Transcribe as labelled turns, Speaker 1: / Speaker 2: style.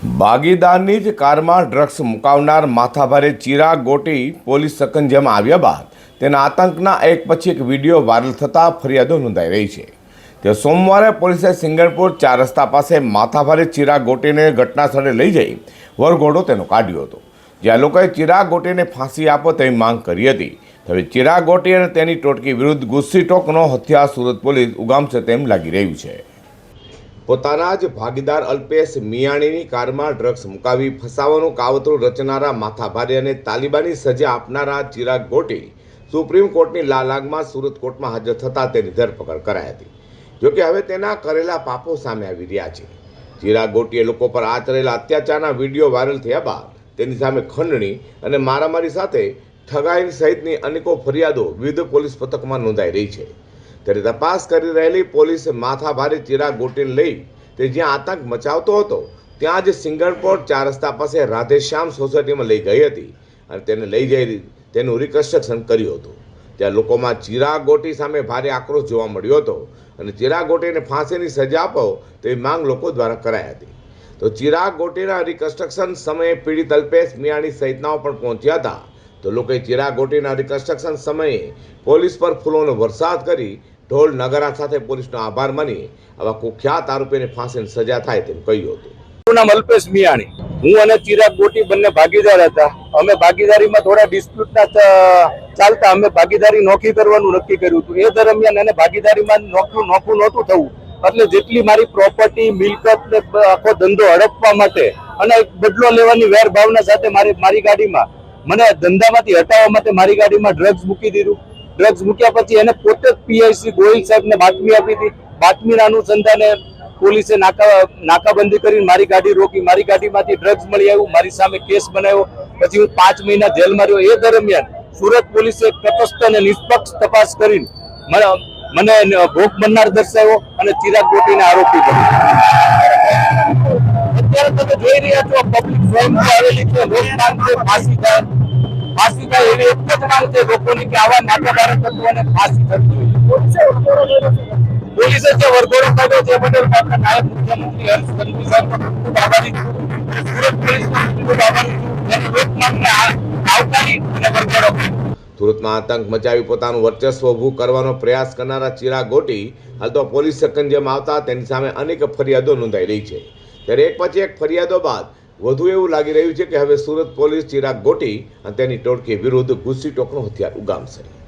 Speaker 1: ભાગીદારની જ કારમાં ડ્રગ્સ મુકાવનાર માથાભારે ચિરાગ ગોટી પોલીસ સકંજામાં આવ્યા બાદ તેના આતંકના એક પછી એક વિડીયો વાયરલ થતાં ફરિયાદો નોંધાઈ રહી છે। તે સોમવારે પોલીસે સિંગણપુર 4 રસ્તા પાસે માથાભારે ચિરાગ ગોટીને ઘટના સ્થળે લઈ જઈ વરઘોડો તેનો કાઢ્યો હતો, જ્યાં લોકોએ ચિરાગ ગોટીને ફાંસી આપો તેવી માંગ કરી હતી। હવે ચિરાગ ગોટી અને તેની ટોળકી વિરુદ્ધ ગુસ્સી ટોકનો હથિયાર સુરત પોલીસ ઉગામશે તેમ લાગી રહ્યું છે। પોતાના જ ભાગીદાર અલ્પેશ મિયાણીની કારમાં ડ્રગ્સ મુકાવી ફસાવાનું કાવતરું રચનારા માથાભારે અને તાલિબાની સજા આપનારા ચિરાગ ગોટી સુપ્રીમ કોર્ટની લાલાંગમાં સુરત કોર્ટમાં હાજર થતાં તેની ધરપકડ કરાઈ હતી। જોકે હવે તેના કરેલા પાપો સામે આવી રહ્યા છે। ચિરાગ ગોટીએ લોકો પર આચરેલા અત્યાચારના વિડીયો વાયરલ થયા બાદ તેની સામે ખંડણી અને મારામારી સાથે ઠગાઈ સહિતની અનેકો ફરિયાદો વિવિધ પોલીસ પથકમાં નોંધાઈ રહી છે। ત્યારે તપાસ કરી રહેલી પોલીસ માથાભારે ચિરાગ ગોટીને લઈ તે જ્યાં આતંક મચાવતો હતો ત્યાં જ સિંગણપોર 4 રસ્તા પાસે રાધેશ્યામ સોસાયટીમાં લઈ ગઈ હતી અને તેને લઈ જઈ તેનું રિકન્સ્ટ્રક્શન કર્યું હતું। ત્યાં લોકોમાં ચિરાગ ગોટી સામે ભારે આક્રોશ જોવા મળ્યો હતો અને ચિરાગ ગોટીને ફાંસીની સજા આપો તેવી માંગ લોકો દ્વારા કરાઈ હતી। તો ચિરાગ ગોટીના રિકન્સ્ટ્રક્શન સમયે પીડિત અલ્પેશ મિયાણી સહિતનાઓ પણ પહોંચ્યા હતા। તો લોકોએ ચિરાગ ગોટીના રિકન્સ્ટ્રક્શન સમયે પોલીસ પર ફૂલોનો વરસાદ કરી ઢોલ નગારા સાથે પોલીસનો આભાર માની આવા કુખ્યાત આરોપીને ફાંસીની સજા થાય તેમ કહ્યું હતું।
Speaker 2: મારું નામ અલ્પેશ મિયાણી, હું અને ચિરાગ ગોટી બંને ભાગીદાર હતા। અમે ભાગીદારીમાં થોડા ડિસ્પ્યુટના ચાલતા અમે ભાગીદારી નોખી કરવાનું નક્કી કર્યું હતું। એ દરમિયાન એને ભાગીદારીમાં નોખું નહોતું થવું, એટલે જેટલી મારી પ્રોપર્ટી મિલકત ને આખો ધંધો હડપવા માટે અને બદલો લેવાની વેર ભાવના સાથે મારી ગાડીમાં મને ધંધામાંથી હટાવવા માટે મારી ગાડીમાં ડ્રગ્સ મૂકી દીધું। ડ્રગ્સ મૂક્યા પછી એને પોતે જ પીઆઈસી ગોહિલ સાહેબને બાતમી આપી હતી। બાતમીના અનુસંધાને પોલીસે નાકાબંધી કરીને મારી ગાડી રોકી, મારી ગાડીમાંથી ડ્રગ્સ મળી આવ્યું, મારી સામે કેસ બનાવ્યો, પછી હું 5 મહિના જેલમાં રહ્યો। એ દરમિયાન સુરત પોલીસે તટસ્થ અને નિષ્પક્ષ તપાસ કરીને મને ભોગ બનનાર દર્શાવ્યો અને ચિરાગ ગોટીને આરોપી કર્યો। અત્યારે તમે જોઈ રહ્યા છો પબ્લિક ફોર્મ આવેલી છે, લોક માંગ છે ફાંસી થાય એવી એક જ માંગ છે લોકોની કે આવા નાકાબારા તત્વોને ફાંસી થવી જોઈએ। પોલીસે જે વરઘોડો કાઢ્યો છે બદલ આપણા નાયબ મુખ્યમંત્રી હર્ષ સંઘવી સાહેબ ખૂબ આભારી છું। સુરત પોલીસનો ખૂબ આભારી છું અને લોક માંગને આવકારી અને વરઘોડો કાઢ્યો।
Speaker 1: સુરતમાં આતંક મચાવી પોતાનું વર્ચસ્વ ઊભું કરવાનો પ્રયાસ કરનારા ચિરાગ ગોટી હાલ તો પોલીસ સકંજામાં આવતા તેની સામે અનેક ફરિયાદો નોંધાઈ રહી છે। ત્યારે એક પછી એક ફરિયાદો બાદ વધુ એવું લાગી રહ્યું છે કે હવે સુરત પોલીસ ચિરાગ ગોટી અને તેની ટોળકી વિરુદ્ધ ગુસ્સી ટોકનો હથિયાર ઉગામશે।